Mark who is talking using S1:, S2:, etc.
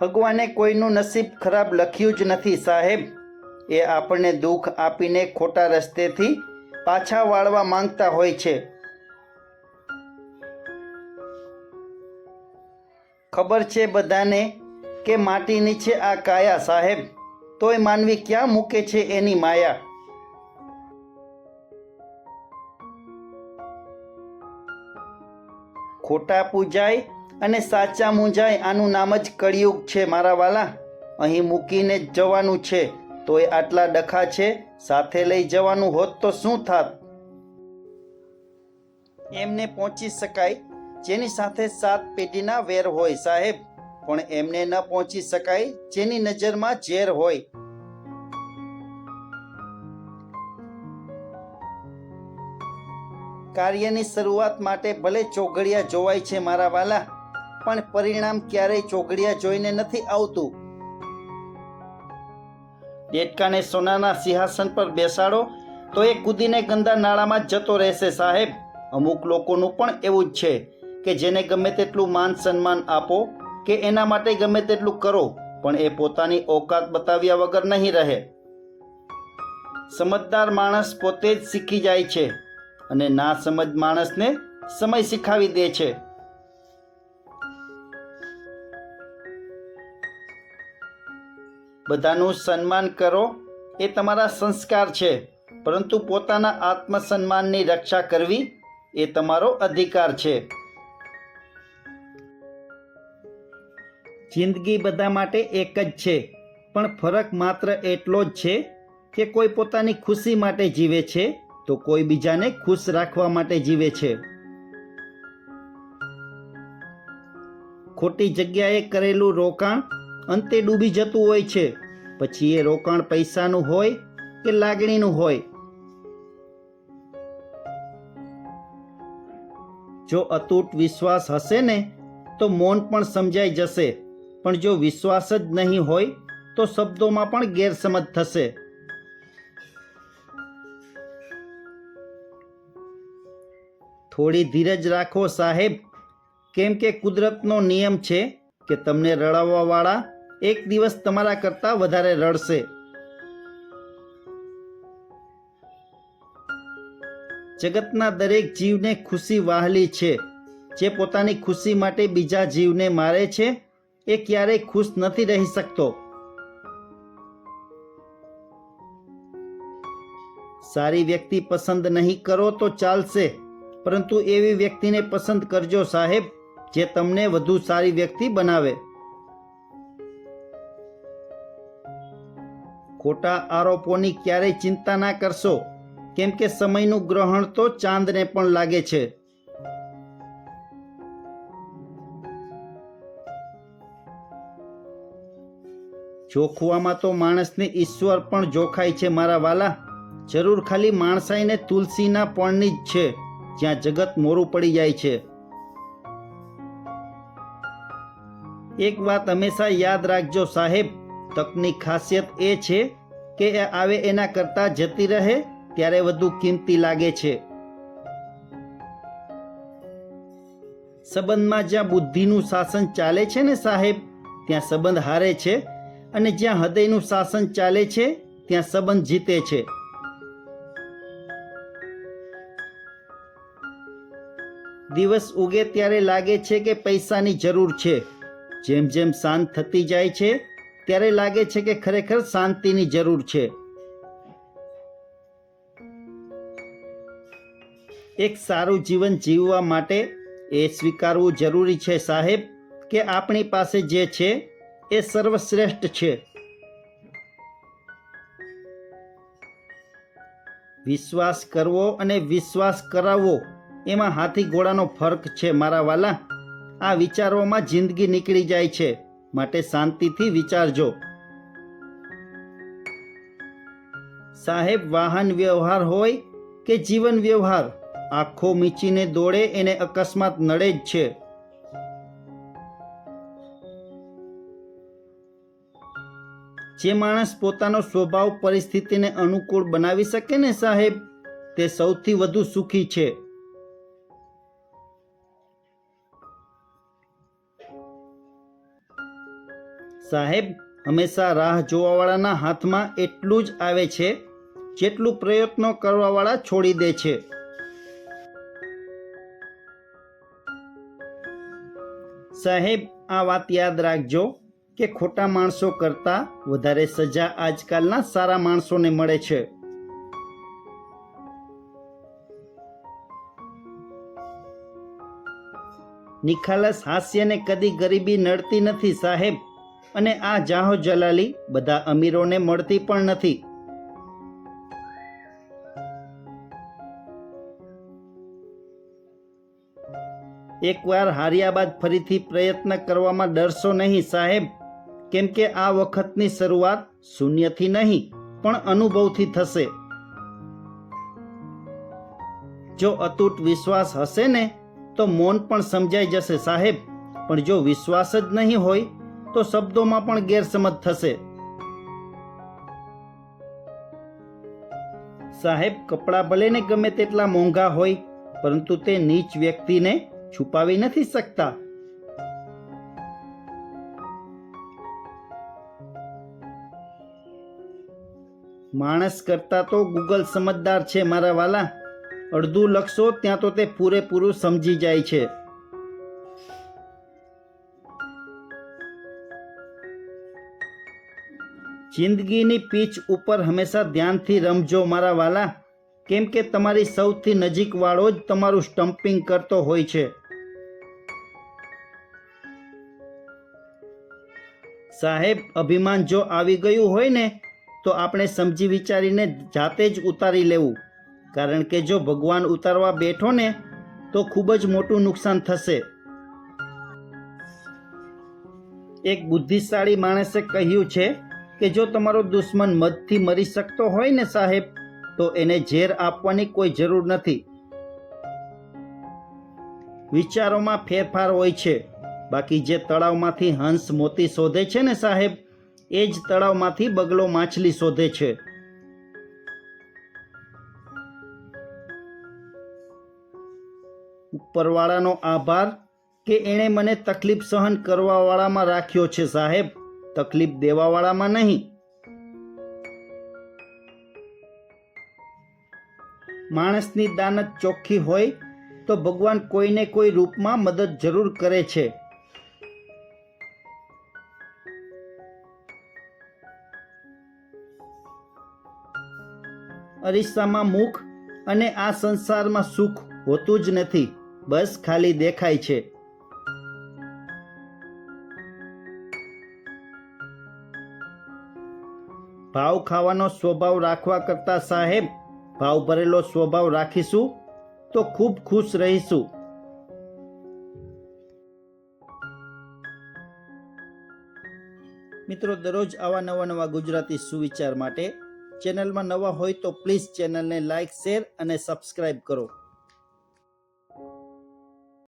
S1: ભગવાને કોઈનું નસીબ ખરાબ લખ્યું જ નથી સાહેબ. એ આપણને દુઃખ આપીને ખોટા રસ્તેથી પાછા વાળવા માંગતા હોય છે. ખબર છે બધાને કે માટીની છે આ કાયા સાહેબ, તોય માનવી ક્યાં મૂકે છે એની માયા. ખોટા પૂજાય અને સાચા મૂંઝાય, આનું નામ જ કળિયુગ છે મારા વાલા. અહીં મૂકીને જ જવાનું છે, તોય આટલા ડખા છે, સાથે લઈ જવાનું હોત તો શું થાત. એમને પહોંચી શકાય જેની સાથે 7 પેઢીના વેર હોય સાહેબ, પણ એમને ન પહોંચી શકાય જેની નજરમાં ઝેર હોય. કાર્યની શરૂઆત માટે ભલે ચોઘડિયા જોવાય છે મારા વાલા, પણ પરિણામ ક્યારેય ચોઘડિયા જોઈને નથી આવતું. દેડકાને સોનાના સિંહાસન પર બેસાડો તો એ કૂદીને ગંદા નાળામાં જતો રહેશે સાહેબ. અમુક લોકોનું પણ એવું જ છે કે જેને ગમે તેટલું માન સન્માન આપો કે એના માટે ગમે તેટલું કરો, પણ એ પોતાની ઓકાત બતાવ્યા વગર નહીં રહે. સમજદાર માણસ પોતે જ શીખી જાય છે અને ના સમજ માણસને સમય શીખાવી દે છે. બધાનું સન્માન કરો એ તમારા સંસ્કાર છે, પરંતુ પોતાના આત્મસન્માનની રક્ષા કરવી એ તમારો અધિકાર છે. જિંદગી બધા માટે એક જ છે, પણ ફરક માત્ર એટલો જ છે કે કોઈ પોતાની ખુશી માટે જીવે છે તો કોઈ બીજાને ખુશ રાખવા માટે જીવે છે. ખોટી જગ્યાએ કરેલું રોકાણ અંતે ડૂબી જતું હોય છે, પછી એ રોકાણ પૈસાનું હોય કે લાગણીનું હોય. જો અતૂટ વિશ્વાસ હશે ને તો મૌન પણ સમજાઈ જશે, પણ જો વિશ્વાસ જ નહીં હોય તો શબ્દોમાં પણ ગેરસમજ થશે. થોડી ધીરજ રાખો સાહેબ, કેમ કે કુદરતનો નિયમ છે કે તમને રડાવવાવાળા એક દિવસ તમારા કરતાં વધારે રડશે. જગતના દરેક જીવને ખુશી વહાલી છે. જે પોતાની ખુશી માટે બીજા જીવને મારે છે એ ક્યારેય ખુશ નથી રહી શકતો. સારી વ્યક્તિ પસંદ નહીં કરો તો ચાલશે, પરંતુ એવી વ્યક્તિને પસંદ કરજો સાહેબ જે તમને વધુ સારી વ્યક્તિ બનાવે. ખોટા આરોપોની ક્યારેય ચિંતા ના કરશો, કેમ કે સમયનું ગ્રહણ તો ચાંદને પણ લાગે છે. જોખવામાં તો માણસને ઈશ્વર પણ જોખાય છે મારા વાલા. જરૂર ખાલી માણસાઈને તુલસીના પણની જ છે, જ્યાં જગત મોરું પડી જાય છે. એક વાત હંમેશા યાદ રાખજો સાહેબ, તકની ખાસિયત એ છે કે એ આવે એના કરતાં જતી રહે ત્યારે વધુ કિંમતી લાગે છે. સંબંધમાં જ્યાં બુદ્ધિનું શાસન ચાલે છે ને સાહેબ, ત્યાં સંબંધ હારે છે, અને જ્યાં હૃદયનું શાસન ચાલે છે ત્યાં સંબંધ જીતે છે. દિવસ ઉગે ત્યારે લાગે છે કે પૈસાની જરૂર છે, જેમ જેમ શાંત થતી જાય છે ત્યારે લાગે છે કે ખરેખર શાંતિની જરૂર છે. એક સારું જીવન જીવવા માટે એ સ્વીકારવું જરૂરી છે સાહેબ કે આપણી પાસે જે છે એ સર્વશ્રેષ્ઠ છે. વિશ્વાસ કરવો અને વિશ્વાસ કરાવવો એમાં હાથી ઘોડાનો ફરક છે મારા વાલા. આ વિચારોમાં જિંદગી નીકળી જાય છે, માટે શાંતિથી વિચારજો સાહેબ. વાહન વ્યવહાર હોય કે જીવન વ્યવહાર, આંખો મીચીને દોડે એને અકસ્માત નડે જ છે. જે માણસ પોતાનો સ્વભાવ પરિસ્થિતિને અનુકૂળ બનાવી શકે ને સાહેબ, તે સૌથી વધુ સુખી છે. સાહેબ, હંમેશા રાહ જોવાવાળાના હાથમાં એટલું જ આવે છે જેટલું પ્રયત્નો કરવાવાળા છોડી દે છે. સાહેબ, આ વાત યાદ રાખજો કે ખોટા માણસો કરતાં વધારે સજા આજકાલના સારા માણસોને મળે છે. નિખાલસ હાસ્યને કદી ગરીબી નડતી નથી સાહેબ, અને આ જાહો જલાલી બધા અમીરોને મળતી પણ નથી. એકવાર હાર્યા બાદ ફરીથી પ્રયત્ન કરવામાં ડરશો નહીં સાહેબ, કેમ કે આ વખતની શરૂઆત શૂન્યથી નહીં પણ અનુભવથી થશે. જો અતૂટ વિશ્વાસ હશે ને તો મૌન પણ સમજાઈ જશે સાહેબ, પણ જો વિશ્વાસ જ નહીં હોય તો શબ્દોમાં પણ ગેરસમજ થશે. સાહેબ, કપડાં ભલે ને ગમે તેટલા મોંઘા હોય, પરંતુ તે નીચ વ્યક્તિને છુપાવી નથી શકતા. માણસ કરતા તો ગૂગલ સમજદાર છે મારા વાલા. અડધું લખશો ત્યાં તો તે પૂરેપૂરું સમજી જાય છે. જિંદગીની પીચ ઉપર હંમેશા ધ્યાનથી રમજો મારા વાલા, કેમ કે તમારી સૌથી નજીક વાળો જ તમારું સ્ટમ્પિંગ કરતો હોય છે. સાહેબ, અભિમાન જો આવી ગયું હોય ને તો આપણે સમજી વિચારીને જાતે જ ઉતારી લેવું, કારણ કે જો ભગવાન ઉતારવા બેઠો ને તો ખૂબ જ મોટું નુકસાન થશે. એક બુદ્ધિશાળી માણસે કહ્યું છે કે જો તમારો દુશ્મન મદથી મરી શકતો હોય ને સાહેબ, તો એને ઝેર આપવાની કોઈ જરૂર નથી. વિચારોમાં ફેરફાર હોય છે, બાકી જે તળાવમાંથી હંસ મોતી શોધે છે ને સાહેબ, એ જ તળાવમાંથી બગલો માછલી શોધે છે. ઉપરવાળાનો આભાર કે એણે મને તકલીફ સહન કરવાવાળામાં રાખ્યો છે સાહેબ, તકલીફ દેવાવાળામાં નહીં. માણસની દાનત ચોખ્ખી હોય તો ભગવાન કોઈને કોઈ રૂપમાં મદદ જરૂર કરે છે. અરીસામાં મુખ અને આ સંસારમાં સુખ હોતું જ નથી, બસ ખાલી દેખાય છે. ભાવ ખાવાનો સ્વભાવ રાખવા કરતા સાહેબ, ભાવ ભરેલો સ્વભાવ રાખીશું તો ખૂબ ખુશ રહીશું. મિત્રો, દરરોજ આવા નવા ગુજરાતી સુવિચાર માટે ચેનલમાં નવા હોય તો પ્લીઝ ચેનલને લાઇક, શેર અને સબસ્ક્રાઇબ કરો.